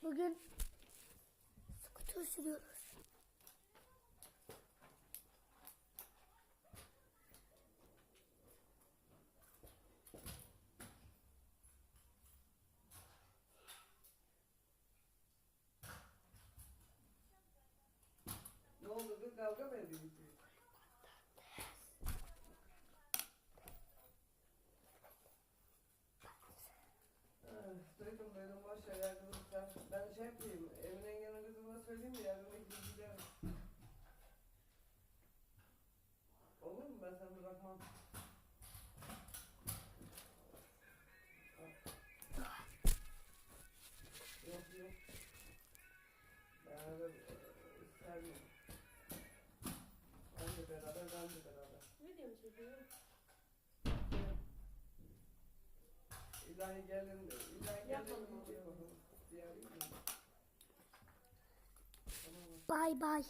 Bugün skuter sürüyoruz. Ne oldu kız, kavga mı edildi? Duydum boş ver ya kızım sen. Ben şey yapayım, evin engelin kızıma söyleyeyim mi yarın ikimiz gideriz. Olur mu? Ben seni bırakmam. Yok. Ben öyle sevmiyorum. Ben de beraber. Video mu çekiyor? İlahi gelin Yapalım. diye bakalım. Diğer Bay bay.